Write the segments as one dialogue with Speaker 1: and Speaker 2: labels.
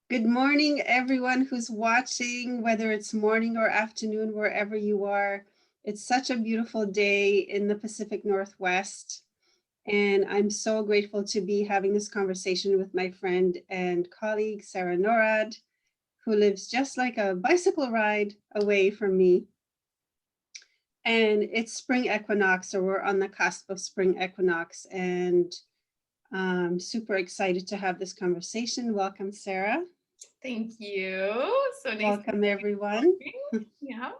Speaker 1: Good morning, everyone who's watching, whether it's morning or afternoon, wherever you are. It's such a beautiful day in the Pacific Northwest, and I'm so grateful to be having this conversation with my friend and colleague, Sarah Norrad, who lives just like a bicycle ride away from me. And it's spring equinox, so we're on the cusp of spring equinox, and I'm super excited to have this conversation. Welcome, Sarah.
Speaker 2: Thank you. So nice.
Speaker 1: Welcome, everyone.
Speaker 2: Yeah.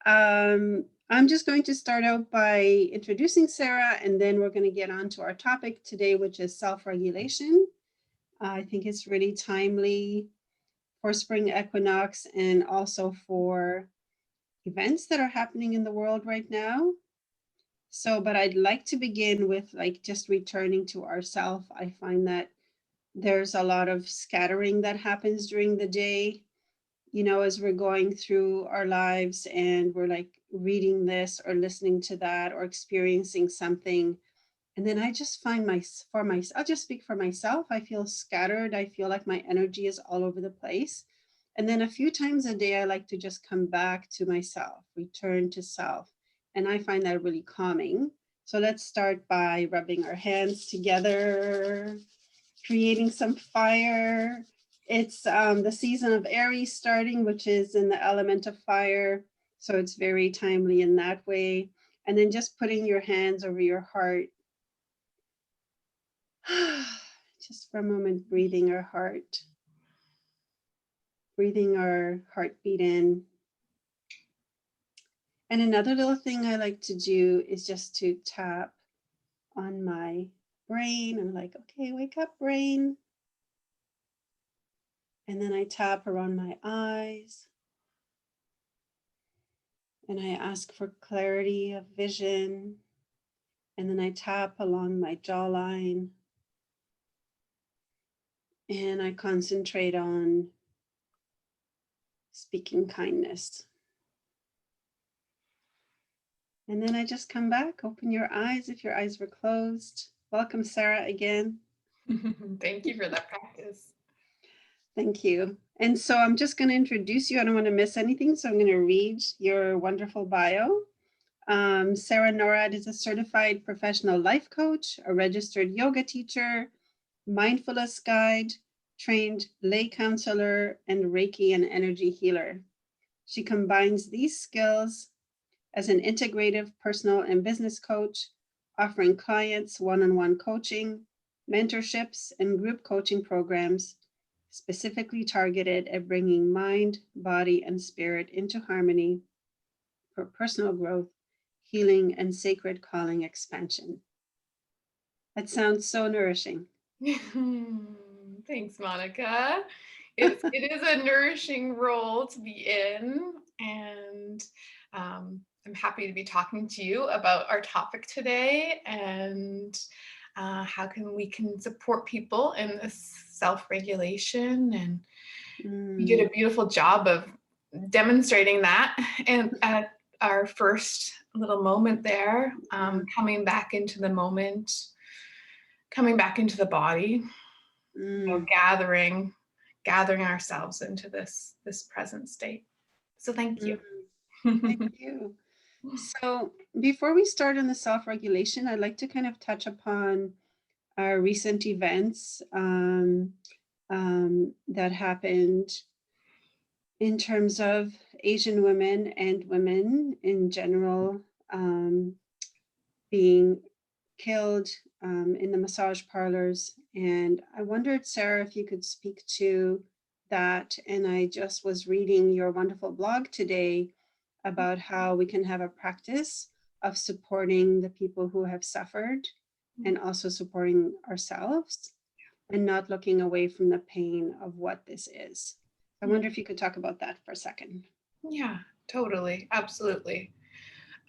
Speaker 1: I'm just going to start out by introducing Sarah, and then we're going to get on to our topic today, which is self-regulation. I think it's really timely for spring equinox and also for events that are happening in the world right now. So, but I'd like to begin with just returning to ourself. I find that there's a lot of scattering that happens during the day, as we're going through our lives and we're like reading this or listening to that or experiencing something. And then I just find I'll just speak for myself. I feel scattered. I feel like my energy is all over the place. And then a few times a day, I like to just come back to myself, return to self. And I find that really calming. So let's start by rubbing our hands together, creating some fire. It's the season of Aries starting, which is in the element of fire. So it's very timely in that way. And then just putting your hands over your heart. Just for a moment, breathing our heart. Breathing our heartbeat in. And another little thing I like to do is just to tap on my brain. I'm like, okay, wake up, brain. And then I tap around my eyes. And I ask for clarity of vision. And then I tap along my jawline. And I concentrate on speaking kindness. And then I just come back, open your eyes if your eyes were closed. Welcome, Sarah, again.
Speaker 2: Thank you for that practice.
Speaker 1: Thank you. And so I'm just going to introduce you. I don't want to miss anything, so I'm going to read your wonderful bio. Sarah Norrad is a certified professional life coach, a registered yoga teacher, mindfulness guide, trained lay counselor, and Reiki and energy healer. She combines these skills as an integrative personal and business coach, offering clients one-on-one coaching, mentorships, and group coaching programs specifically targeted at bringing mind, body, and spirit into harmony for personal growth, healing, and sacred calling expansion. That sounds so nourishing.
Speaker 2: Thanks, Monica. It is a nourishing role to be in, and I'm happy to be talking to you about our topic today and how we can support people in this self-regulation. And you did a beautiful job of demonstrating that, and at our first little moment there, coming back into the moment, coming back into the body, gathering ourselves into this present state. So thank you.
Speaker 1: Thank you. So before we start on the self-regulation, I'd like to kind of touch upon our recent events that happened in terms of Asian women and women in general being killed in the massage parlors. And I wondered, Sarah, if you could speak to that. And I just was reading your wonderful blog today about how we can have a practice of supporting the people who have suffered and also supporting ourselves and not looking away from the pain of what this is. I wonder if you could talk about that for a second.
Speaker 2: Yeah, totally. Absolutely.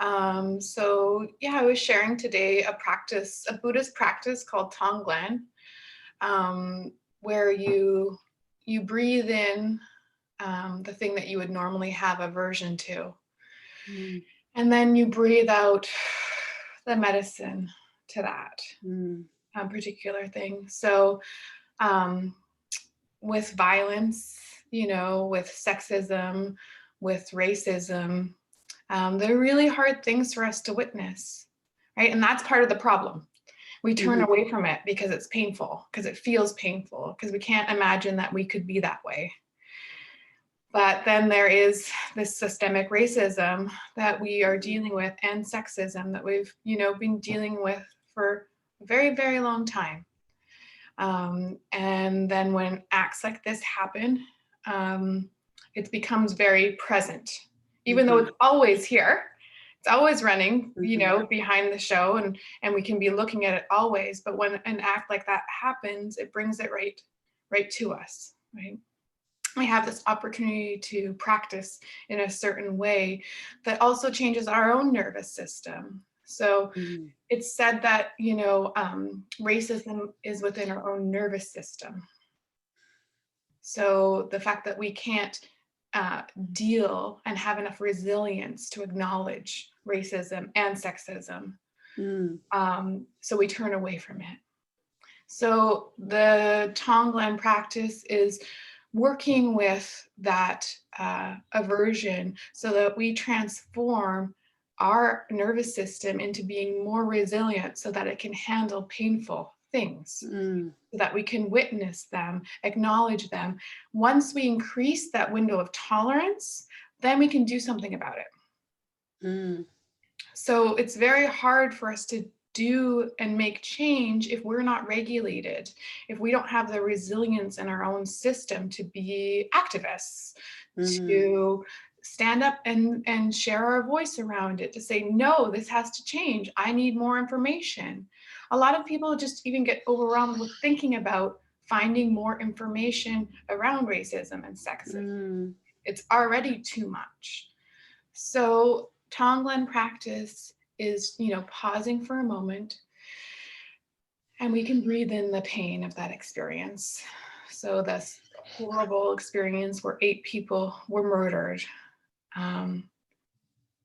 Speaker 2: So yeah, I was sharing today a Buddhist practice called Tonglen, where you breathe in the thing that you would normally have aversion to. And then you breathe out the medicine to that particular thing. So with violence, with sexism, with racism, they're really hard things for us to witness, right? And that's part of the problem. We turn away from it because it's painful, because it feels painful, because we can't imagine that we could be that way. But then there is this systemic racism that we are dealing with, and sexism that we've, been dealing with for a very, very long time. And then when acts like this happen, it becomes very present, even though it's always here. It's always running, behind the show, and we can be looking at it always. But when an act like that happens, it brings it right to us, right? We have this opportunity to practice in a certain way that also changes our own nervous system. So it's said that, racism is within our own nervous system. So the fact that we can't deal and have enough resilience to acknowledge racism and sexism, so we turn away from it. So the Tonglen practice is working with that aversion so that we transform our nervous system into being more resilient so that it can handle painful things, so that we can witness them, acknowledge them. Once we increase that window of tolerance, then we can do something about it. So it's very hard for us to do and make change if we're not regulated, if we don't have the resilience in our own system to be activists, to stand up and share our voice around it, to say, no, this has to change. I need more information. A lot of people just even get overwhelmed with thinking about finding more information around racism and sexism. It's already too much. So Tonglen practice is, pausing for a moment, and we can breathe in the pain of that experience. So this horrible experience where 8 people were murdered,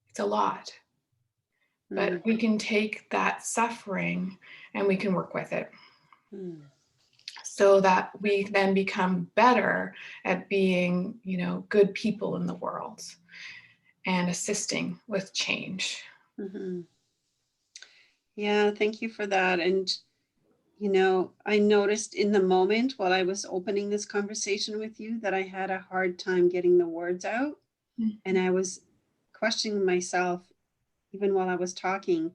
Speaker 2: it's a lot, but we can take that suffering and we can work with it, so that we then become better at being, good people in the world and assisting with change.
Speaker 1: Yeah, thank you for that. And, I noticed in the moment while I was opening this conversation with you that I had a hard time getting the words out. And I was questioning myself, even while I was talking,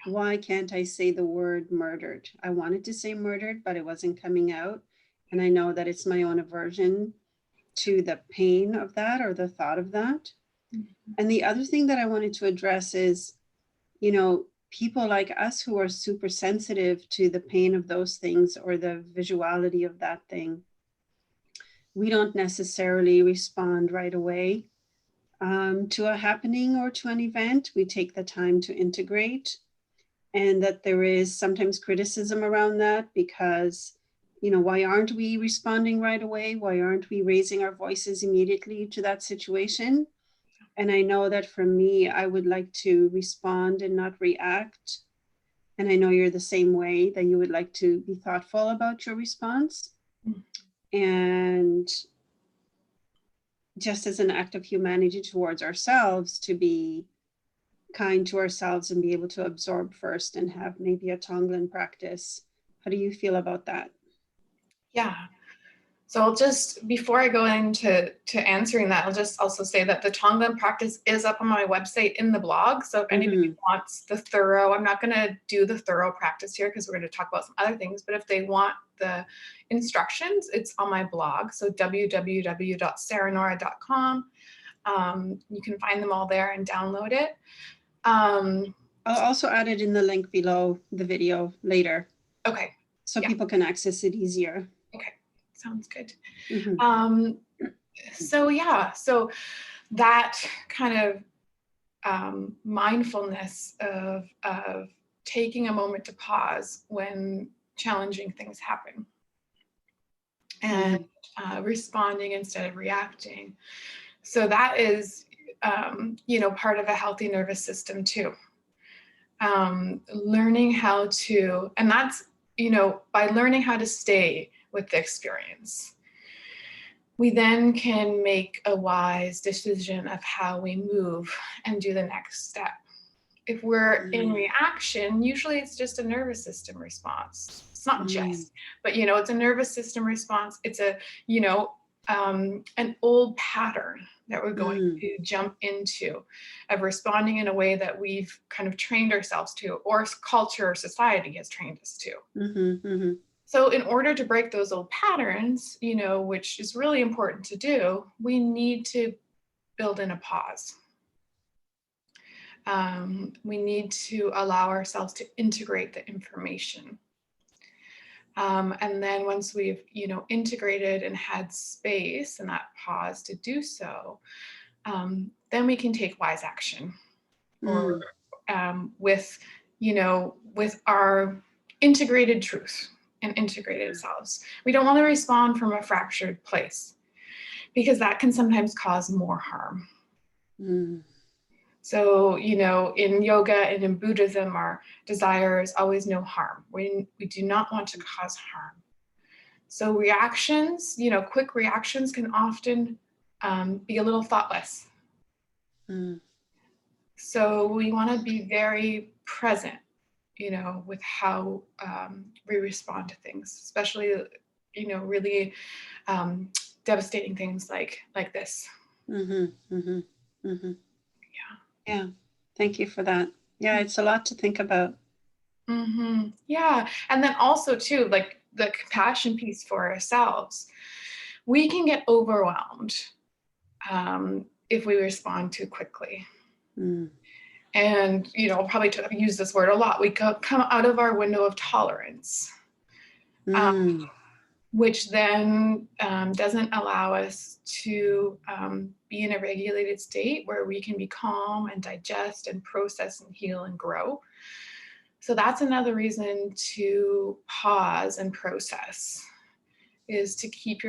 Speaker 1: why can't I say the word murdered? I wanted to say murdered, but it wasn't coming out. And I know that it's my own aversion to the pain of that or the thought of that. And the other thing that I wanted to address is, people like us who are super sensitive to the pain of those things or the visuality of that thing, we don't necessarily respond right away to a happening or to an event. We take the time to integrate, and that there is sometimes criticism around that because, why aren't we responding right away? Why aren't we raising our voices immediately to that situation? And I know that for me, I would like to respond and not react. And I know you're the same way, that you would like to be thoughtful about your response. And just as an act of humanity towards ourselves, to be kind to ourselves and be able to absorb first and have maybe a Tonglen practice. How do you feel about that?
Speaker 2: Yeah. So I'll just, before I go into answering that, I'll just also say that the Tonglen practice is up on my website in the blog. So if anybody wants the thorough, I'm not going to do the thorough practice here because we're going to talk about some other things, but if they want the instructions, it's on my blog. So www.sarahnorrad.com. You can find them all there and download it.
Speaker 1: I'll also add it in the link below the video later.
Speaker 2: Okay.
Speaker 1: So people can access it easier.
Speaker 2: Okay. Sounds good. So that kind of mindfulness of taking a moment to pause when challenging things happen, and responding instead of reacting. So that is, part of a healthy nervous system too. Learning how to, and that's, by learning how to stay with the experience. we then can make a wise decision of how we move and do the next step. If we're in reaction, usually it's just a nervous system response. It's not just, but it's a nervous system response. It's a, an old pattern that we're going to jump into, of responding in a way that we've kind of trained ourselves to, or culture or society has trained us to. So in order to break those old patterns, which is really important to do, we need to build in a pause. We need to allow ourselves to integrate the information. And then once we've, integrated and had space and that pause to do so, then we can take wise action, or with our integrated truth and integrated selves. We don't want to respond from a fractured place, because that can sometimes cause more harm. So, in yoga and in Buddhism, our desire is always no harm. We do not want to cause harm. So reactions, quick reactions can often be a little thoughtless. So we want to be very present, with how we respond to things, especially, really devastating things like this.
Speaker 1: Yeah, thank you for that. Yeah, it's a lot to think about.
Speaker 2: Yeah, and then also too, like the compassion piece for ourselves. We can get overwhelmed if we respond too quickly. And I'll probably use this word a lot. We come out of our window of tolerance, which then doesn't allow us to be in a regulated state where we can be calm and digest and process and heal and grow. So that's another reason to pause and process, is to keep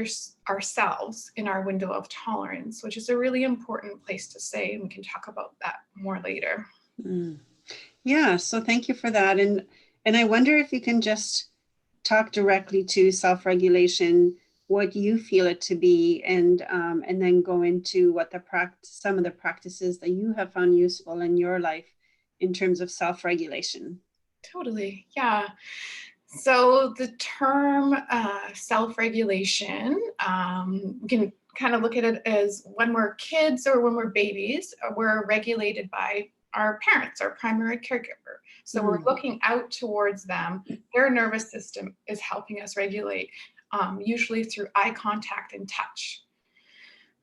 Speaker 2: ourselves in our window of tolerance, which is a really important place to say, and we can talk about that more later.
Speaker 1: Yeah, so thank you for that. And I wonder if you can just talk directly to self-regulation, what you feel it to be, and then go into what some of the practices that you have found useful in your life in terms of self-regulation.
Speaker 2: Totally, yeah. So the term self-regulation, we can kind of look at it as when we're kids or when we're babies, we're regulated by our parents, our primary caregiver. So we're looking out towards them. Their nervous system is helping us regulate, usually through eye contact and touch.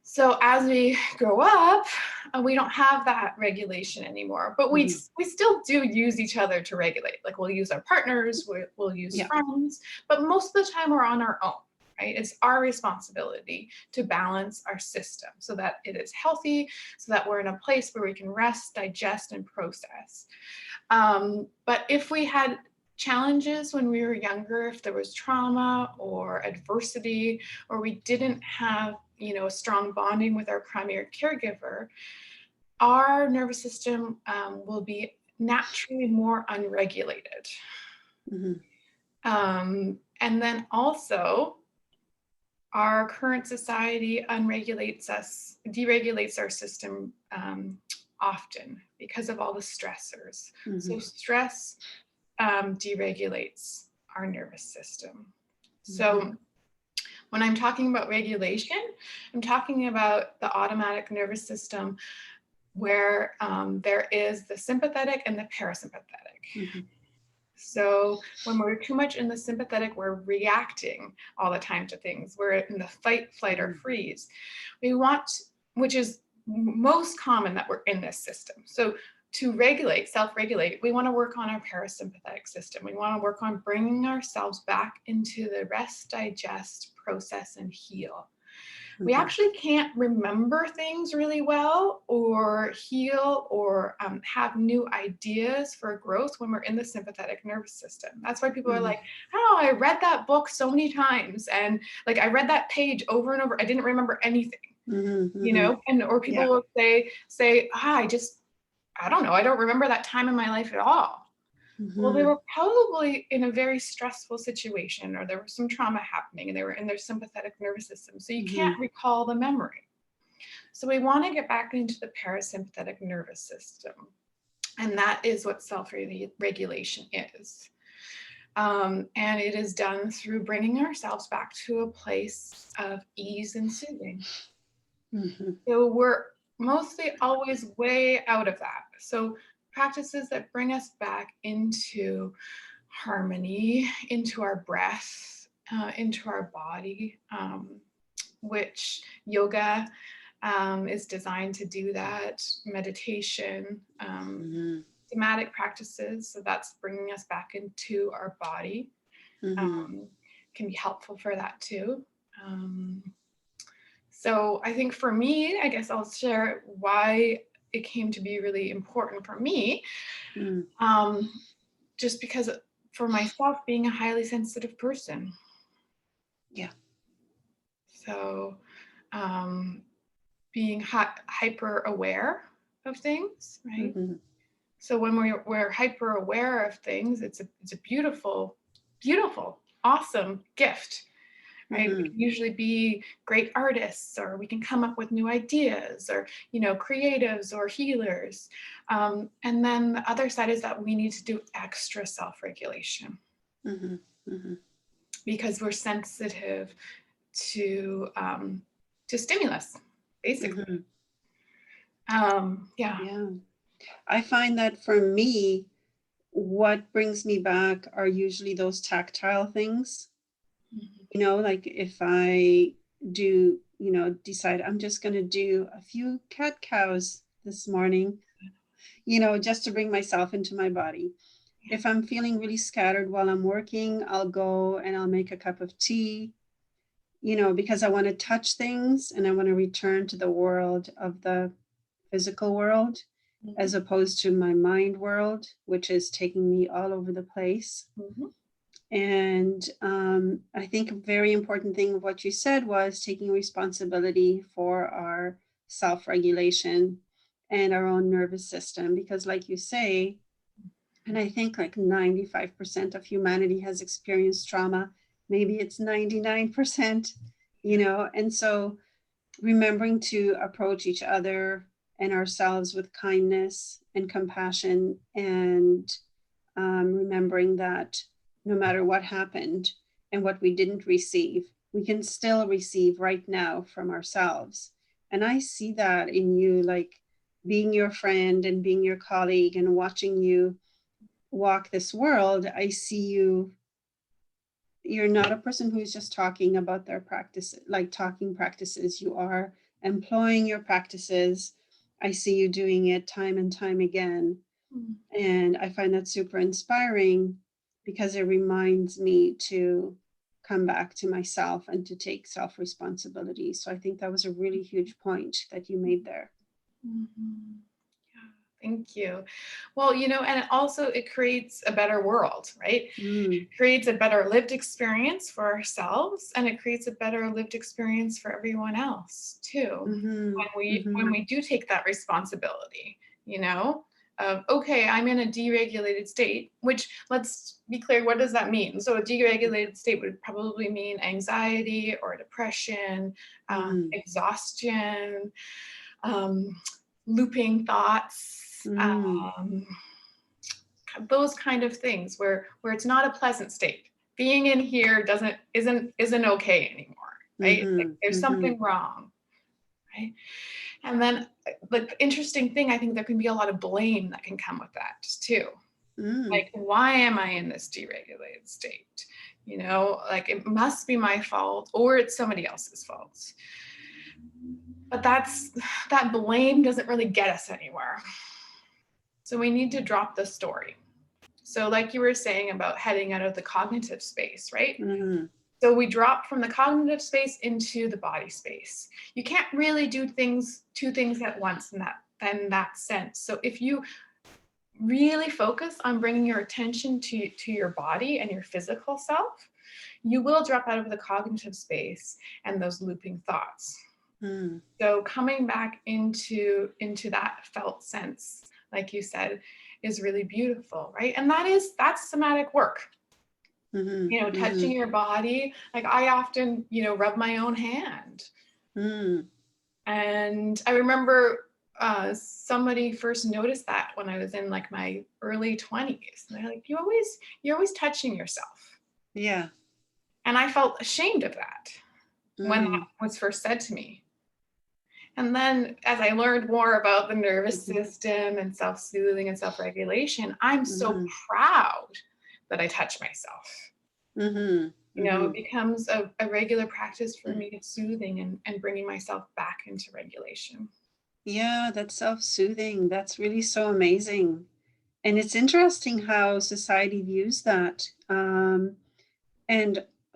Speaker 2: So as we grow up, we don't have that regulation anymore, but we still do use each other to regulate. Like we'll use our partners, we'll use friends, but most of the time we're on our own, right? It's our responsibility to balance our system so that it is healthy, so that we're in a place where we can rest, digest, and process. But if we had challenges when we were younger, if there was trauma or adversity, or we didn't have a strong bonding with our primary caregiver, our nervous system will be naturally more unregulated. And then also, our current society deregulates our system often because of all the stressors. So stress deregulates our nervous system. So when I'm talking about regulation, I'm talking about the automatic nervous system where there is the sympathetic and the parasympathetic. So when we're too much in the sympathetic, we're reacting all the time to things. We're in the fight, flight, or freeze. Which is most common that we're in this system. So to self-regulate, we want to work on our parasympathetic system. We want to work on bringing ourselves back into the rest, digest, process, and heal. We actually can't remember things really well or heal or have new ideas for growth when we're in the sympathetic nervous system. That's why people are like, oh, I read that book so many times. And like, I read that page over and over. I didn't remember anything, or people will say, I don't know. I don't remember that time in my life at all. Well, they were probably in a very stressful situation, or there was some trauma happening and they were in their sympathetic nervous system. So you can't recall the memory. So we want to get back into the parasympathetic nervous system. And that is what self-regulation is. And it is done through bringing ourselves back to a place of ease and soothing. So we're mostly always way out of that. So practices that bring us back into harmony, into our breath, into our body, which yoga is designed to do that, meditation, somatic practices, so that's bringing us back into our body, can be helpful for that too. So I think for me, I guess I'll share why it came to be really important for me, just because for myself, being a highly sensitive person.
Speaker 1: Yeah.
Speaker 2: So being hyper aware of things, right? So when we're hyper aware of things, it's a beautiful, beautiful, awesome gift, right? We can usually be great artists, or we can come up with new ideas, or, creatives or healers. And then the other side is that we need to do extra self-regulation because we're sensitive to stimulus, basically.
Speaker 1: Yeah. I find that for me, what brings me back are usually those tactile things. Like if I do, decide I'm just going to do a few cat cows this morning, just to bring myself into my body. If I'm feeling really scattered while I'm working, I'll go and I'll make a cup of tea, because I want to touch things and I want to return to the world of the physical world, as opposed to my mind world, which is taking me all over the place. And I think a very important thing of what you said was taking responsibility for our self-regulation and our own nervous system, because like you say, and I think like 95% of humanity has experienced trauma, maybe it's 99%, and so remembering to approach each other and ourselves with kindness and compassion, and remembering that no matter what happened and what we didn't receive, we can still receive right now from ourselves. And I see that in you, like being your friend and being your colleague and watching you walk this world. I see you're not a person who's just talking about their practice, like talking practices. You are employing your practices. I see you doing it time and time again. And I find that super inspiring because it reminds me to come back to myself and to take self-responsibility. So I think that was a really huge point that you made there.
Speaker 2: Thank you. Well, and also it creates a better world, right? It creates a better lived experience for ourselves, and it creates a better lived experience for everyone else too. When we do take that responsibility, of, okay, I'm in a deregulated state, which, let's be clear, what does that mean? So a deregulated state would probably mean anxiety or depression, exhaustion, looping thoughts, those kind of things where it's not a pleasant state. Being in here isn't okay anymore, right? Like there's something wrong, right? And then the interesting thing, I think there can be a lot of blame that can come with that too. Like, why am I in this deregulated state? Like it must be my fault, or it's somebody else's fault. But that blame doesn't really get us anywhere. So we need to drop the story. So like you were saying about heading out of the cognitive space, right? So we drop from the cognitive space into the body space. You can't really do two things at once in that sense. So if you really focus on bringing your attention to your body and your physical self, you will drop out of the cognitive space and those looping thoughts. So coming back into that felt sense, like you said, is really beautiful, right? And that's somatic work.
Speaker 1: Mm-hmm.
Speaker 2: You know, touching your body. Like I often, you know, rub my own hand.
Speaker 1: Mm-hmm.
Speaker 2: And I remember somebody first noticed that when I was in like my early 20s. And they're like, you're always touching yourself.
Speaker 1: Yeah.
Speaker 2: And I felt ashamed of that when that
Speaker 1: Mm-hmm.
Speaker 2: was first said to me. And then as I learned more about the nervous system and self-soothing and self-regulation, I'm so proud that I touch myself.
Speaker 1: Mm-hmm.
Speaker 2: You know, it becomes a regular practice for me, soothing and bringing myself back into regulation.
Speaker 1: Yeah, that's self-soothing. That's really so amazing. And it's interesting how society views that. And,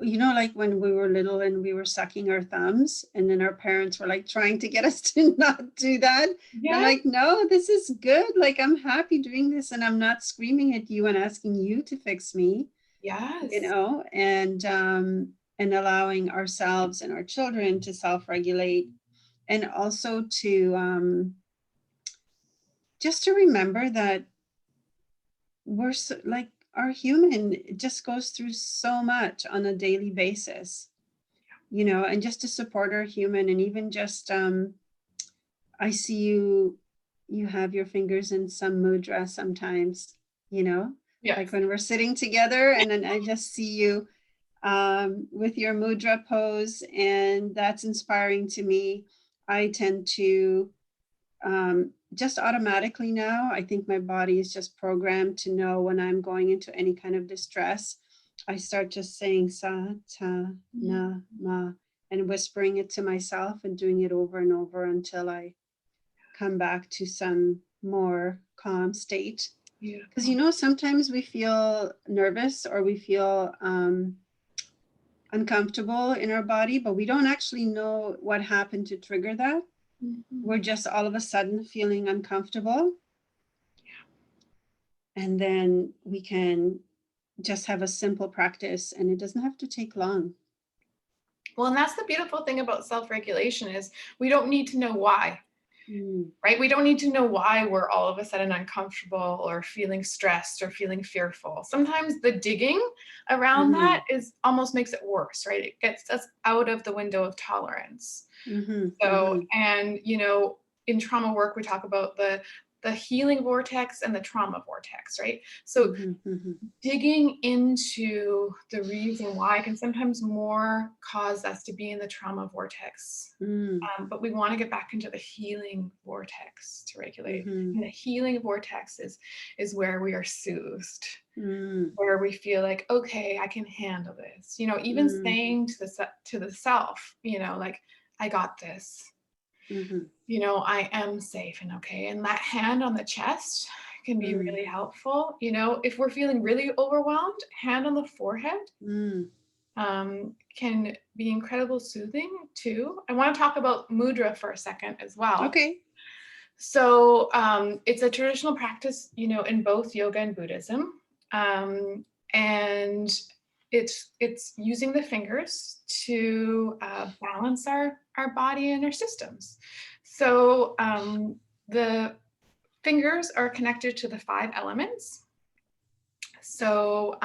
Speaker 1: you know, like when we were little and we were sucking our thumbs, and then our parents were like trying to get us to not do that.
Speaker 2: Yeah.
Speaker 1: I'm like, no, this is good. Like, I'm happy doing this, and I'm not screaming at you and asking you to fix me.
Speaker 2: Yes.
Speaker 1: You know, and allowing ourselves and our children to self-regulate, and also to just to remember that we're so, like, our human just goes through so much on a daily basis, you know, and just to support our human. And even just I see you have your fingers in some mudra sometimes, you know,
Speaker 2: Yes.
Speaker 1: like when we're sitting together, and then I just see you with your mudra pose, and that's inspiring to me. I tend to just automatically now, I think my body is just programmed to know when I'm going into any kind of distress. I start just saying sa, ta, na, ma, and whispering it to myself and doing it over and over until I come back to some more calm state. Because, you know, sometimes we feel nervous or we feel uncomfortable in our body, but we don't actually know what happened to trigger that. We're just all of a sudden feeling uncomfortable. And then we can just have a simple practice, and it doesn't have to take long.
Speaker 2: Well, and that's the beautiful thing about self-regulation is we don't need to know why, right? We don't need to know why we're all of a sudden uncomfortable or feeling stressed or feeling fearful. Sometimes the digging around that is almost makes it worse, right? It gets us out of the window of tolerance. And, you know, in trauma work, we talk about the healing vortex and the trauma vortex, right? So digging into the reason why can sometimes more cause us to be in the trauma vortex. But we want to get back into the healing vortex to regulate. And the healing vortex is where we are soothed, where we feel like, okay, I can handle this. You know, even saying to the self, you know, like, I got this. You know, I am safe and okay. And that hand on the chest can be really helpful. You know, if we're feeling really overwhelmed, hand on the forehead can be incredible soothing too. I want to talk about mudra for a second as well.
Speaker 1: Okay.
Speaker 2: So it's a traditional practice, you know, in both yoga and Buddhism. And it's using the fingers to balance our body and our systems. So the fingers are connected to the 5 elements. So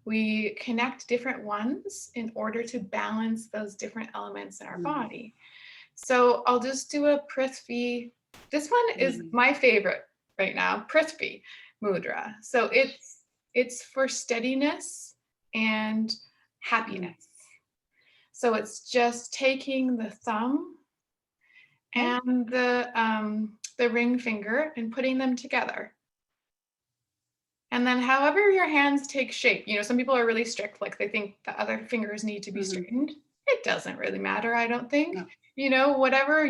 Speaker 2: we connect different ones in order to balance those different elements in our body. So I'll just do a Prispy. This one is my favorite right now, Prispy Mudra. So it's for steadiness and happiness. So it's just taking the thumb and the ring finger and putting them together. And then however your hands take shape, you know, some people are really strict, like they think the other fingers need to be straightened. It doesn't really matter, I don't think. No. You know, whatever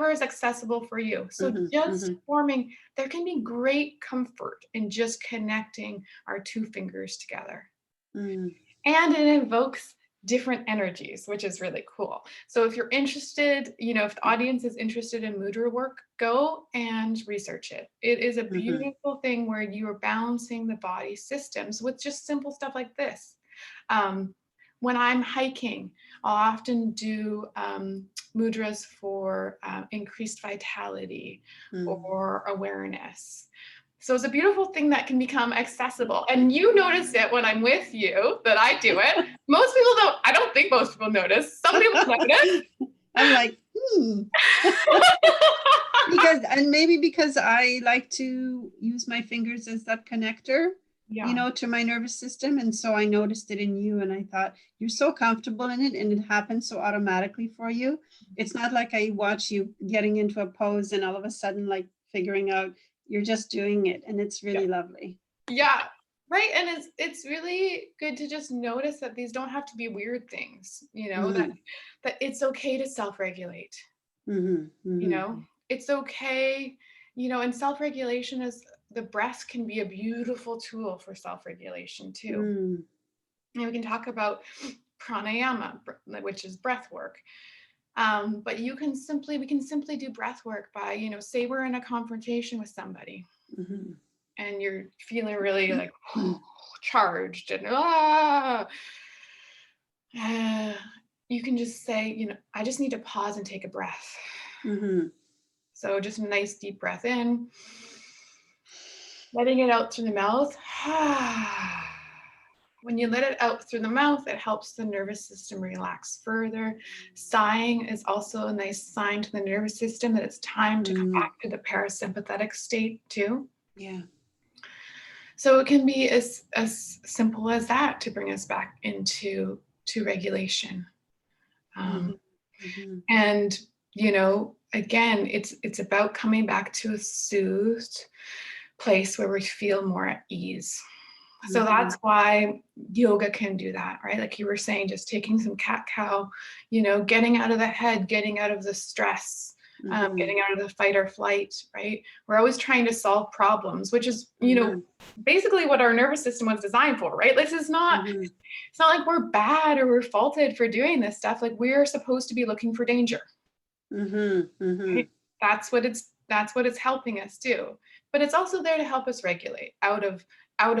Speaker 2: is accessible for you. So just forming, there can be great comfort in just connecting our 2 fingers together. And it invokes different energies, which is really cool. So if you're interested, you know, if the audience is interested in mudra work, go and research it. It is a beautiful thing where you are balancing the body systems with just simple stuff like this. When I'm hiking, I'll often do mudras for increased vitality or awareness. So it's a beautiful thing that can become accessible. And you notice it when I'm with you, that I do it. Most people don't. I don't think most people notice. Some people notice.
Speaker 1: I'm like, maybe because I like to use my fingers as that connector, to my nervous system. And so I noticed it in you, and I thought, you're so comfortable in it, and it happens so automatically for you. It's not like I watch you getting into a pose and all of a sudden like figuring out, you're just doing it, and it's really lovely.
Speaker 2: Yeah, right. And it's really good to just notice that these don't have to be weird things, that it's okay to self-regulate. It's okay, and self-regulation is, the breath can be a beautiful tool for self-regulation too. And we can talk about pranayama, which is breath work. But we can simply do breath work by, say we're in a confrontation with somebody and you're feeling really like charged and you can just say, I just need to pause and take a breath. So just a nice deep breath in, letting it out through the mouth. When you let it out through the mouth, it helps the nervous system relax further. Sighing is also a nice sign to the nervous system that it's time to come back to the parasympathetic state too.
Speaker 1: Yeah.
Speaker 2: So it can be as simple as that to bring us back into regulation. And, again, it's about coming back to a soothed place where we feel more at ease. So that's why yoga can do that, right? Like you were saying, just taking some cat-cow, getting out of the head, getting out of the stress, getting out of the fight or flight, right? We're always trying to solve problems, which is, basically what our nervous system was designed for, right? This is not, it's not like we're bad or we're faulted for doing this stuff. Like we're supposed to be looking for danger. Right? That's what it's helping us do. But it's also there to help us regulate out of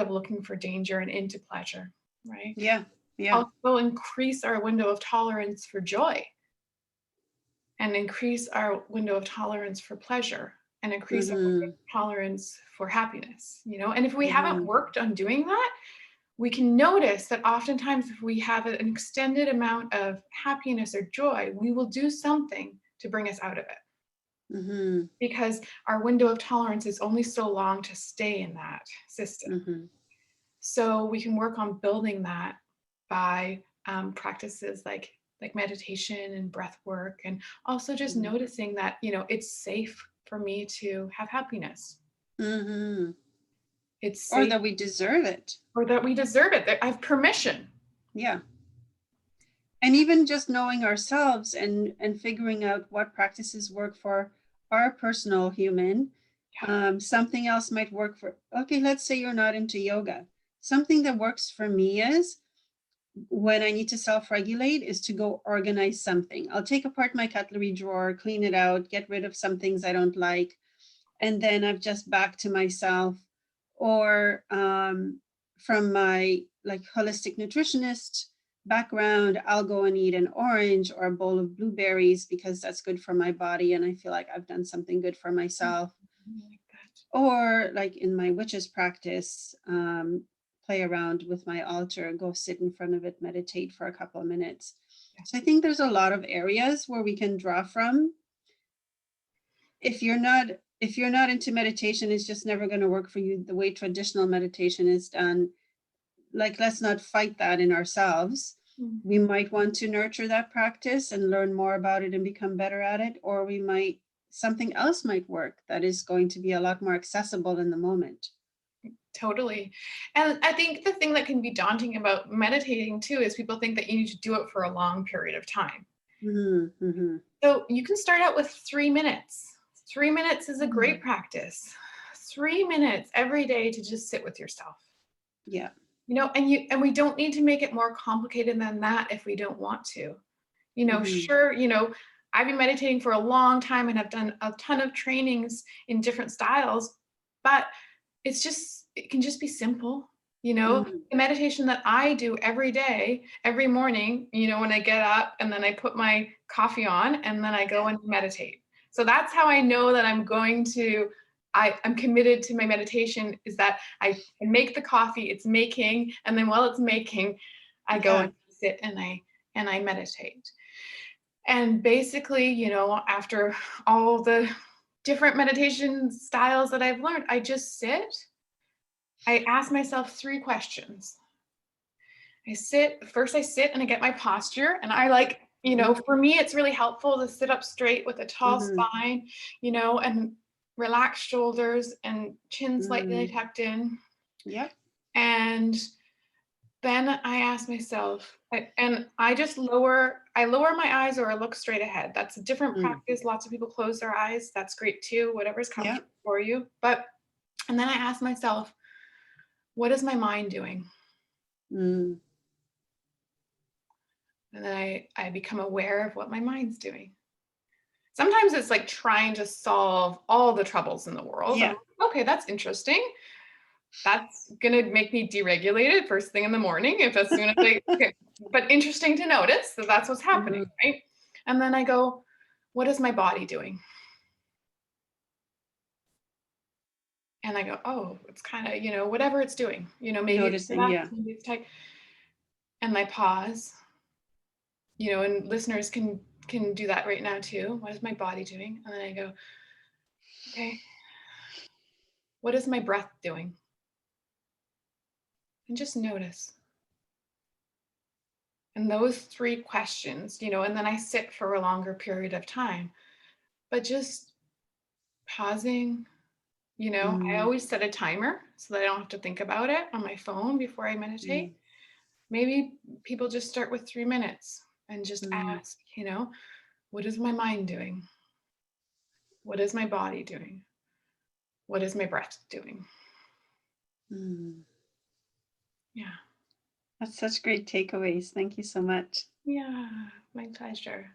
Speaker 2: looking for danger and into pleasure, right?
Speaker 1: Yeah.
Speaker 2: Also increase our window of tolerance for joy and increase our window of tolerance for pleasure and increase our window of tolerance for happiness, And if we haven't worked on doing that, we can notice that oftentimes if we have an extended amount of happiness or joy, we will do something to bring us out of it. Because our window of tolerance is only so long to stay in that system. So we can work on building that by practices like meditation and breath work, and also just noticing that, it's safe for me to have happiness. It's safe,
Speaker 1: or that we deserve it.
Speaker 2: That I have permission.
Speaker 1: Yeah. And even just knowing ourselves and figuring out what practices work for our personal human. Something else might work for, okay, let's say you're not into yoga. Something that works for me is, when I need to self-regulate, is to go organize something. I'll take apart my cutlery drawer, clean it out, get rid of some things I don't like. And then I've just back to myself. Or from my holistic nutritionist background, I'll go and eat an orange or a bowl of blueberries because that's good for my body and I feel like I've done something good for myself. Or like in my witches practice, play around with my altar, go sit in front of it, meditate for a couple of minutes. So I think there's a lot of areas where we can draw from. If you're not into meditation, it's just never going to work for you the way traditional meditation is done. Let's not fight that in ourselves. We might want to nurture that practice and learn more about it and become better at it, or something else might work that is going to be a lot more accessible in the moment.
Speaker 2: Totally. And I think the thing that can be daunting about meditating too is people think that you need to do it for a long period of time. So you can start out with 3 minutes. 3 minutes is a great practice. 3 minutes every day to just sit with yourself.
Speaker 1: Yeah.
Speaker 2: And we don't need to make it more complicated than that if we don't want to. Sure, I've been meditating for a long time and have done a ton of trainings in different styles, but it can just be simple.
Speaker 1: Mm.
Speaker 2: The meditation that I do every day, every morning, when I get up and then I put my coffee on and then I go and meditate. So that's how I know that I'm committed to my meditation, is that I make the coffee, it's making, and then while it's making, I go and sit and I meditate. And basically, after all the different meditation styles that I've learned, I just sit. I ask myself 3 questions. I sit and I get my posture, and I for me, it's really helpful to sit up straight with a tall spine, and relaxed shoulders and chin slightly tucked in.
Speaker 1: Yep.
Speaker 2: And then I ask myself, and I just lower my eyes or I look straight ahead. That's a different practice. Lots of people close their eyes. That's great too, whatever's comfortable for you. And then I ask myself, what is my mind doing?
Speaker 1: Mm.
Speaker 2: And then I become aware of what my mind's doing. Sometimes it's like trying to solve all the troubles in the world.
Speaker 1: Yeah.
Speaker 2: Okay, that's interesting. That's gonna make me deregulated first thing in the morning as soon as okay. But interesting to notice that that's what's happening, right? And then I go, what is my body doing? And I go, oh, it's kind of, whatever it's doing, maybe
Speaker 1: Noticing,
Speaker 2: it's maybe it's tight. And I pause, and listeners can do that right now too. What is my body doing? And then I go, okay, what is my breath doing? And just notice. And those 3 questions, and then I sit for a longer period of time. But just pausing, I always set a timer so that I don't have to think about it on my phone before I meditate. Maybe people just start with 3 minutes and just ask, what is my mind doing? What is my body doing? What is my breath doing? Yeah.
Speaker 1: That's such great takeaways. Thank you so much.
Speaker 2: Yeah, my pleasure.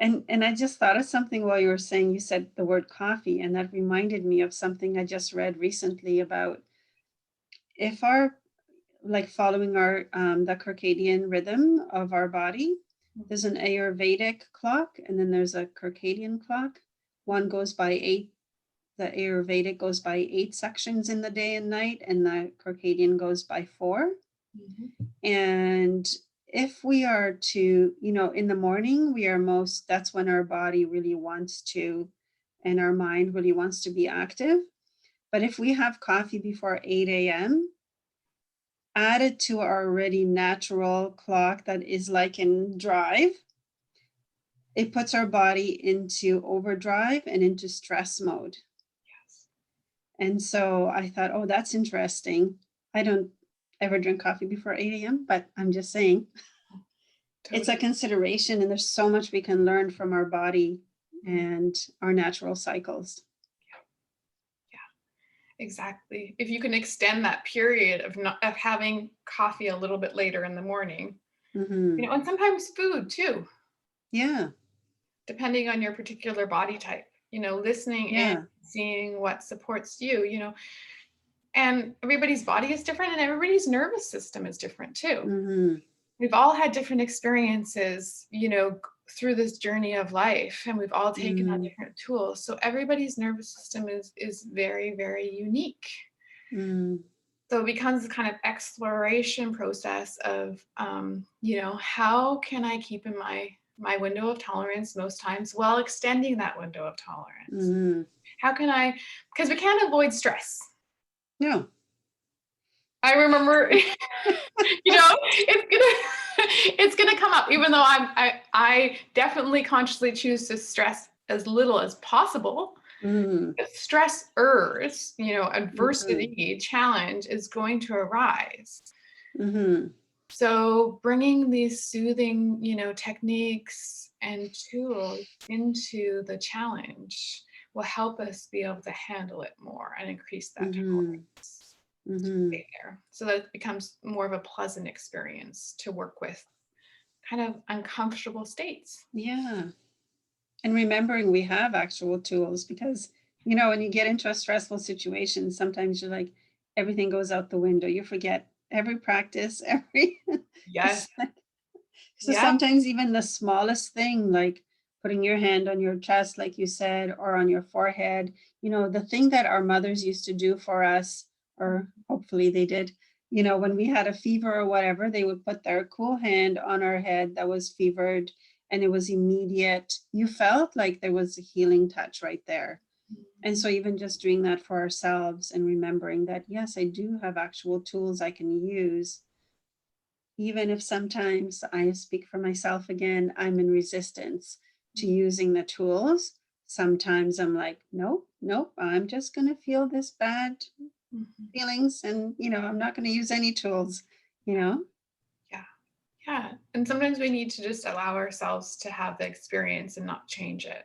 Speaker 1: And I just thought of something while you were saying, you said the word coffee, and that reminded me of something I just read recently about if following our the circadian rhythm of our body. There's an Ayurvedic clock, and then there's a circadian clock. One goes by 8. The Ayurvedic goes by 8 sections in the day and night, and the circadian goes by 4. And if we are to, in the morning, that's when our body really wants to, and our mind really wants to be active. But if we have coffee before 8 a.m., added to our already natural clock that is like in drive, it puts our body into overdrive and into stress mode.
Speaker 2: Yes.
Speaker 1: And so I thought, oh, that's interesting. I don't ever drink coffee before 8 a.m., but I'm just saying it's a consideration, and there's so much we can learn from our body and our natural cycles.
Speaker 2: Exactly. If you can extend that period of having coffee a little bit later in the morning, and sometimes food too.
Speaker 1: Yeah.
Speaker 2: Depending on your particular body type, listening and seeing what supports you, and everybody's body is different and everybody's nervous system is different too. We've all had different experiences, through this journey of life, and we've all taken on different tools. So everybody's nervous system is very, very unique. So it becomes a kind of exploration process of, how can I keep in my window of tolerance most times while extending that window of tolerance? How can I, because we can't avoid stress.
Speaker 1: No.
Speaker 2: I remember, it's gonna come up, even though I definitely consciously choose to stress as little as possible. Stressors, adversity, challenge is going to arise. So bringing these soothing, techniques and tools into the challenge will help us be able to handle it more and increase that tolerance. There, so that it becomes more of a pleasant experience to work with kind of uncomfortable states.
Speaker 1: Yeah. And remembering we have actual tools, because, when you get into a stressful situation, sometimes you're like, everything goes out the window. You forget every practice, every,
Speaker 2: Yes.
Speaker 1: it's like, so
Speaker 2: Yeah.
Speaker 1: sometimes even the smallest thing, like putting your hand on your chest, like you said, or on your forehead, the thing that our mothers used to do for us, or hopefully they did, when we had a fever or whatever, they would put their cool hand on our head that was fevered, and it was immediate. You felt like there was a healing touch right there. And so even just doing that for ourselves and remembering that, yes, I do have actual tools I can use. Even if sometimes, I speak for myself again, I'm in resistance to using the tools. Sometimes I'm like, nope, I'm just going to feel this bad feelings, and, I'm not going to use any tools,
Speaker 2: Yeah. Yeah. And sometimes we need to just allow ourselves to have the experience and not change it.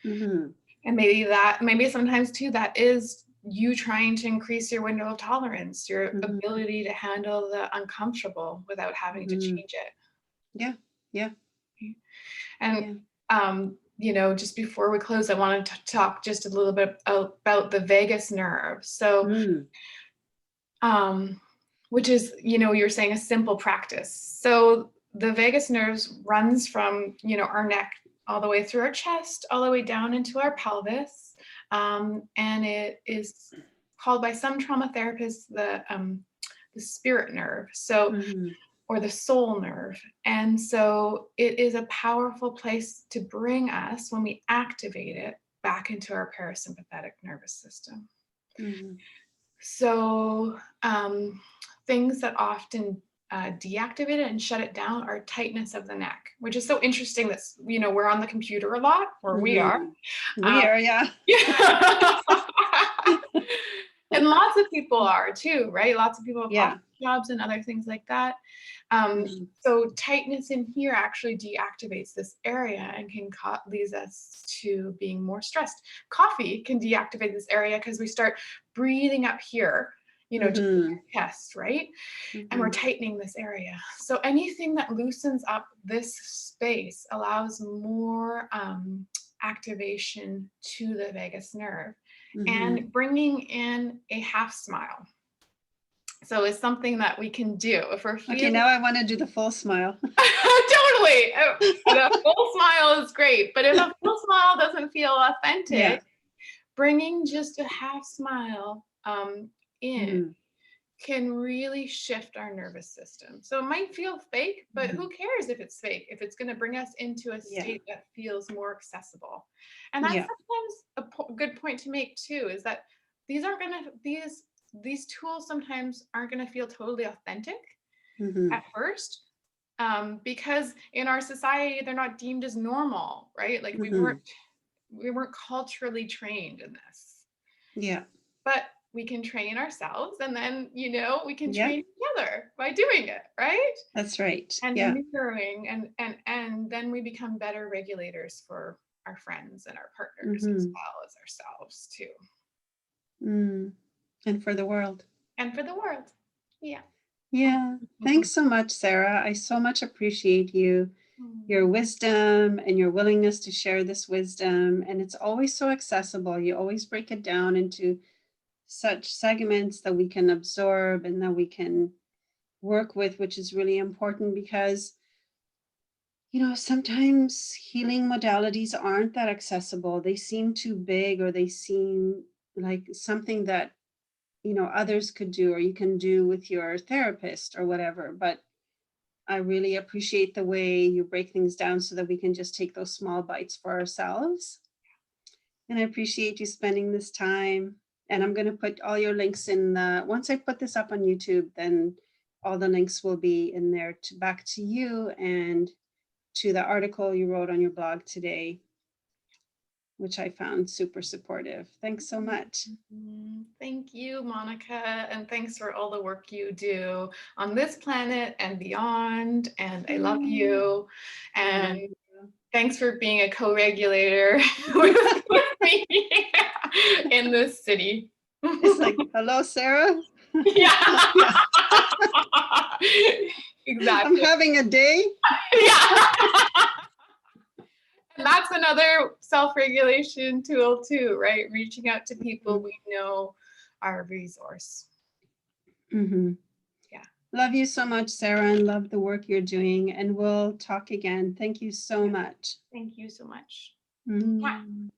Speaker 1: Mm-hmm.
Speaker 2: And maybe sometimes too, that is you trying to increase your window of tolerance, your
Speaker 1: Mm-hmm.
Speaker 2: ability to handle the uncomfortable without having to change it.
Speaker 1: Yeah.
Speaker 2: And, just before we close, I wanted to talk just a little bit about the vagus nerve. So, which is, you're saying a simple practice. So the vagus nerves runs from, our neck all the way through our chest, all the way down into our pelvis. And it is called by some trauma therapists the spirit nerve. So, or the soul nerve. And so it is a powerful place to bring us, when we activate it, back into our parasympathetic nervous system. So things that often deactivate it and shut it down are tightness of the neck, which is so interesting that, we're on the computer a lot, or we are.
Speaker 1: We are, yeah.
Speaker 2: And lots of people are too, right? Lots of people have office jobs and other things like that. So tightness in here actually deactivates this area and can leads us to being more stressed. Coffee can deactivate this area because we start breathing up here, to the chest, right? And we're tightening this area. So anything that loosens up this space allows more activation to the vagus nerve, and bringing in a half smile. So it's something that we can do if we're feeling.
Speaker 1: Okay, now I want to do the full smile.
Speaker 2: Totally. The full smile is great, but if a full smile doesn't feel authentic, bringing just a half smile in can really shift our nervous system. So it might feel fake, but who cares if it's fake, if it's going to bring us into a state that feels more accessible. And that's sometimes a good point to make too, is that these tools sometimes aren't going to feel totally authentic at first, because in our society, they're not deemed as normal, right? Like we weren't culturally trained in this.
Speaker 1: Yeah.
Speaker 2: But we can train ourselves, and then, we can train each other by doing it, right?
Speaker 1: That's right.
Speaker 2: And mirroring, and then we become better regulators for our friends and our partners as well as ourselves too.
Speaker 1: And for the world.
Speaker 2: And for the world. Yeah.
Speaker 1: Yeah. Thanks so much, Sarah. I so much appreciate you, your wisdom and your willingness to share this wisdom. And it's always so accessible. You always break it down into such segments that we can absorb and that we can work with, which is really important because, sometimes healing modalities aren't that accessible. They seem too big, or they seem like something that, others could do, or you can do with your therapist or whatever. But I really appreciate the way you break things down so that we can just take those small bites for ourselves. And I appreciate you spending this time. And I'm going to put all your links in once I put this up on YouTube, then all the links will be in there back to you and to the article you wrote on your blog today, which I found super supportive. Thanks so much.
Speaker 2: Thank you, Monica. And thanks for all the work you do on this planet and beyond. And I love you. And thanks for being a co-regulator with me in this city.
Speaker 1: It's like, hello, Sarah.
Speaker 2: Yeah. Exactly.
Speaker 1: I'm having a day.
Speaker 2: Yeah. And that's another self-regulation tool too, right? Reaching out to people we know are a resource.
Speaker 1: Yeah. Love you so much, Sarah, and love the work you're doing. And we'll talk again. Thank you so much.
Speaker 2: Thank you so much.
Speaker 1: Mm.